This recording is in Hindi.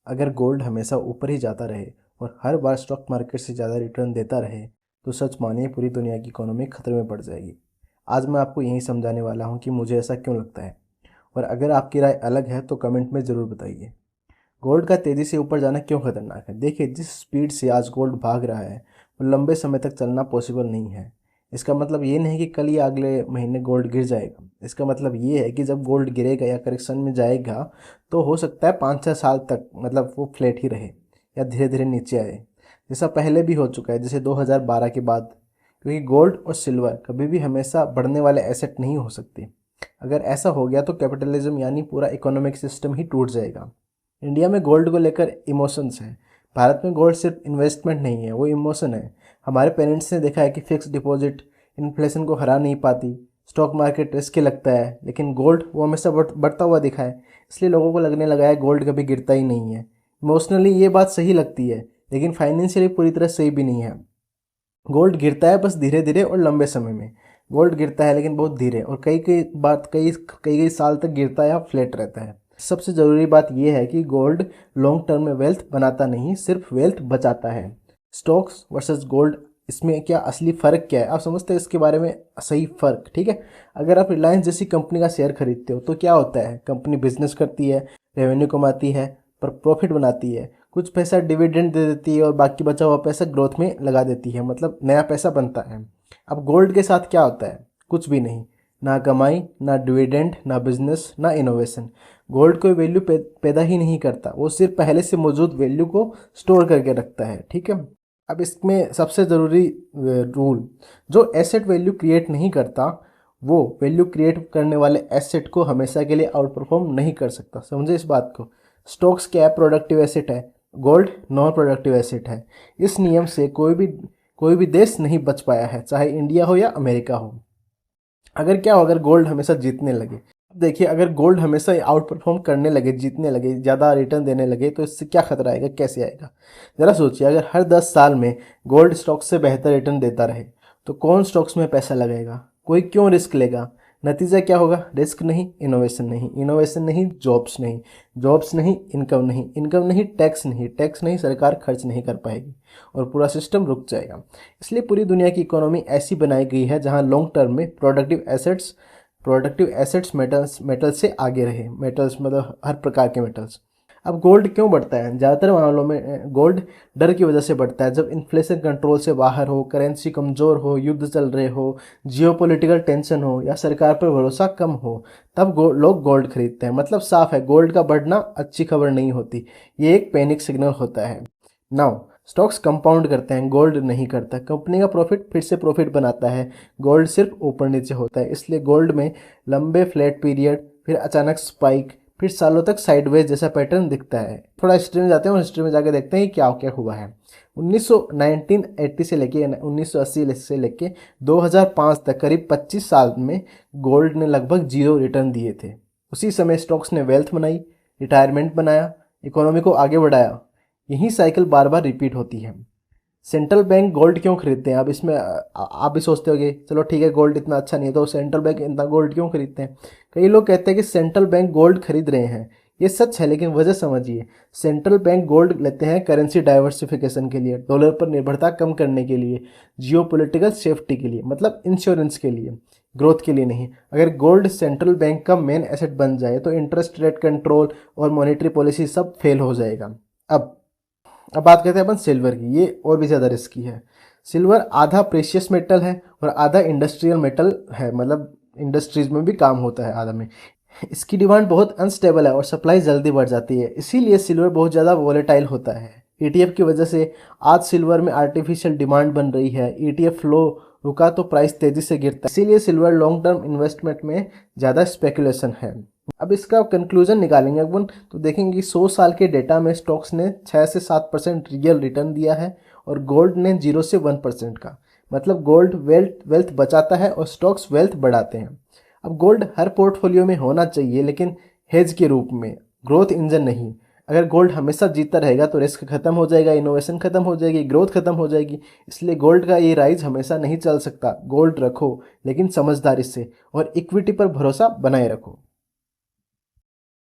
अगर गोल्ड हमेशा ऊपर ही जाता रहे और हर बार स्टॉक मार्केट से ज़्यादा रिटर्न देता रहे तो सच मानिए पूरी दुनिया की इकोनॉमी खतरे में पड़ जाएगी। आज मैं आपको यही समझाने वाला हूँ कि मुझे ऐसा क्यों लगता है, और अगर आपकी राय अलग है तो कमेंट में ज़रूर बताइए। गोल्ड का तेज़ी से ऊपर जाना क्यों खतरनाक है? देखिए, जिस स्पीड से आज गोल्ड भाग रहा है वो लंबे समय तक चलना पॉसिबल नहीं है। इसका मतलब ये नहीं कि कल या अगले महीने गोल्ड गिर जाएगा। इसका मतलब ये है कि जब गोल्ड गिरेगा या करेक्शन में जाएगा तो हो सकता है 5-6 साल तक मतलब वो फ्लैट ही रहे या धीरे धीरे नीचे आए, जैसा पहले भी हो चुका है, जैसे 2012 के बाद। क्योंकि गोल्ड और सिल्वर कभी भी हमेशा बढ़ने वाले एसेट नहीं हो सकते। अगर ऐसा हो गया तो कैपिटलिज्म यानी पूरा इकोनॉमिक सिस्टम ही टूट जाएगा। इंडिया में गोल्ड को लेकर इमोशंस हैं। भारत में गोल्ड सिर्फ इन्वेस्टमेंट नहीं है, वो इमोशन है। हमारे पेरेंट्स ने देखा है कि फिक्स डिपॉजिट इन्फ्लेशन को हरा नहीं पाती, स्टॉक मार्केट रिस्की लगता है, लेकिन गोल्ड वो हमेशा बढ़ता हुआ दिखा है। इसलिए लोगों को लगने लगा है गोल्ड कभी गिरता ही नहीं है। इमोशनली ये बात सही लगती है, लेकिन फाइनेंशियली पूरी तरह सही भी नहीं है। गोल्ड गिरता है बस धीरे धीरे और लंबे समय में। गोल्ड गिरता है लेकिन बहुत धीरे, और कई साल तक गिरता है या फ्लैट रहता है। सबसे ज़रूरी बात यह है कि गोल्ड लॉन्ग टर्म में वेल्थ बनाता नहीं, सिर्फ वेल्थ बचाता है। स्टॉक्स वर्सेस गोल्ड, इसमें क्या असली फ़र्क क्या है आप समझते हैं? इसके बारे में सही फ़र्क, ठीक है। अगर आप रिलायंस जैसी कंपनी का शेयर खरीदते हो तो क्या होता है? कंपनी बिजनेस करती है, रेवेन्यू कमाती है, पर प्रॉफिट बनाती है, कुछ पैसा डिविडेंड दे देती है और बाकी बचा हुआ पैसा ग्रोथ में लगा देती है, मतलब नया पैसा बनता है। अब गोल्ड के साथ क्या होता है? कुछ भी नहीं, ना कमाई, ना डिविडेंड, ना बिजनेस, ना इनोवेशन। गोल्ड कोई वैल्यू पैदा ही नहीं करता, वो सिर्फ पहले से मौजूद वैल्यू को स्टोर करके रखता है, ठीक है। अब इसमें सबसे ज़रूरी रूल, जो एसेट वैल्यू क्रिएट नहीं करता वो वैल्यू क्रिएट करने वाले एसेट को हमेशा के लिए आउट परफॉर्म नहीं कर सकता। समझे इस बात को? स्टॉक्स क्या है? प्रोडक्टिव एसेट है। गोल्ड नॉन प्रोडक्टिव एसेट है। इस नियम से कोई भी देश नहीं बच पाया है, चाहे इंडिया हो या अमेरिका हो। अगर क्या हो, अगर गोल्ड हमेशा जीतने लगे, देखिए अगर गोल्ड हमेशा आउट परफॉर्म करने लगे, जीतने लगे, ज़्यादा रिटर्न देने लगे, तो इससे क्या खतरा आएगा, कैसे आएगा? ज़रा सोचिए, अगर हर 10 साल में गोल्ड स्टॉक्स से बेहतर रिटर्न देता रहे तो कौन स्टॉक्स में पैसा लगाएगा? कोई क्यों रिस्क लेगा? नतीजा क्या होगा? रिस्क नहीं, इनोवेशन नहीं, इनोवेशन नहीं, जॉब्स नहीं, जॉब्स नहीं, इनकम नहीं, इनकम नहीं, टैक्स नहीं, टैक्स नहीं, सरकार खर्च नहीं कर पाएगी और पूरा सिस्टम रुक जाएगा। इसलिए पूरी दुनिया की इकोनॉमी ऐसी बनाई गई है जहां लॉन्ग टर्म में प्रोडक्टिव एसेट्स मेटल्स से आगे रहे। मेटल्स मतलब हर प्रकार के मेटल्स। अब गोल्ड क्यों बढ़ता है? ज़्यादातर मामलों में गोल्ड डर की वजह से बढ़ता है। जब इन्फ्लेशन कंट्रोल से बाहर हो, करेंसी कमज़ोर हो, युद्ध चल रहे हो, जियोपॉलिटिकल टेंशन हो या सरकार पर भरोसा कम हो, तब लोग गोल्ड खरीदते हैं। मतलब साफ है, गोल्ड का बढ़ना अच्छी खबर नहीं होती, ये एक पैनिक सिग्नल होता है। नाउ स्टॉक्स कंपाउंड करते हैं, गोल्ड नहीं करता। कंपनी का प्रॉफिट फिर से प्रॉफिट बनाता है, गोल्ड सिर्फ ऊपर नीचे होता है। इसलिए गोल्ड में लंबे फ्लैट पीरियड, फिर अचानक स्पाइक, फिर सालों तक साइडवेज जैसा पैटर्न दिखता है। थोड़ा हिस्ट्री में जाते हैं और हिस्ट्री में जाके देखते हैं कि क्या क्या हुआ है। 1980 से लेके 1980 से लेके 2005 तक करीब 25 साल में गोल्ड ने लगभग जीरो रिटर्न दिए थे। उसी समय स्टॉक्स ने वेल्थ बनाई, रिटायरमेंट बनाया, इकोनॉमी को आगे बढ़ाया। यही साइकिल बार बार रिपीट होती है। सेंट्रल बैंक गोल्ड क्यों खरीदते हैं? अब इसमें आप भी सोचते होगे चलो ठीक है, गोल्ड इतना अच्छा नहीं है तो सेंट्रल बैंक इतना गोल्ड क्यों खरीदते हैं? कई लोग कहते हैं कि सेंट्रल बैंक गोल्ड खरीद रहे हैं। ये सच है, लेकिन वजह समझिए। सेंट्रल बैंक गोल्ड लेते हैं करेंसी डाइवर्सिफिकेशन के लिए, डॉलर पर निर्भरता कम करने के लिए, जियोपॉलिटिकल सेफ्टी के लिए, मतलब इंश्योरेंस के लिए, ग्रोथ के लिए नहीं। अगर गोल्ड सेंट्रल बैंक का मेन एसेट बन जाए तो इंटरेस्ट रेट कंट्रोल और मॉनेटरी पॉलिसी सब फेल हो जाएगा। अब बात करते हैं अपन सिल्वर की। ये और भी ज़्यादा रिस्की है। सिल्वर आधा प्रेशियस मेटल है और आधा इंडस्ट्रियल मेटल है, मतलब इंडस्ट्रीज में भी काम होता है आधा में। इसकी डिमांड बहुत अनस्टेबल है और सप्लाई जल्दी बढ़ जाती है, इसीलिए सिल्वर बहुत ज़्यादा वॉलेटाइल होता है। ETF की वजह से आज सिल्वर में आर्टिफिशियल डिमांड बन रही है। ETF फ्लो रुका तो प्राइस तेज़ी से गिरता है, इसीलिए सिल्वर लॉन्ग टर्म इन्वेस्टमेंट में ज़्यादा स्पेकुलेशन है। अब इसका कंक्लूजन निकालेंगे अपन तो देखेंगे कि 100 साल के डेटा में स्टॉक्स ने 6 से 7% रियल रिटर्न दिया है और गोल्ड ने 0 से 1% का। मतलब गोल्ड वेल्थ बचाता है और स्टॉक्स वेल्थ बढ़ाते हैं। अब गोल्ड हर पोर्टफोलियो में होना चाहिए, लेकिन हेज के रूप में, ग्रोथ इंजन नहीं। अगर गोल्ड हमेशा जीतता रहेगा तो रिस्क खत्म हो जाएगा, इनोवेशन खत्म हो जाएगी, ग्रोथ खत्म हो जाएगी। इसलिए गोल्ड का ये राइज हमेशा नहीं चल सकता। गोल्ड रखो लेकिन समझदारी से, और इक्विटी पर भरोसा बनाए रखो।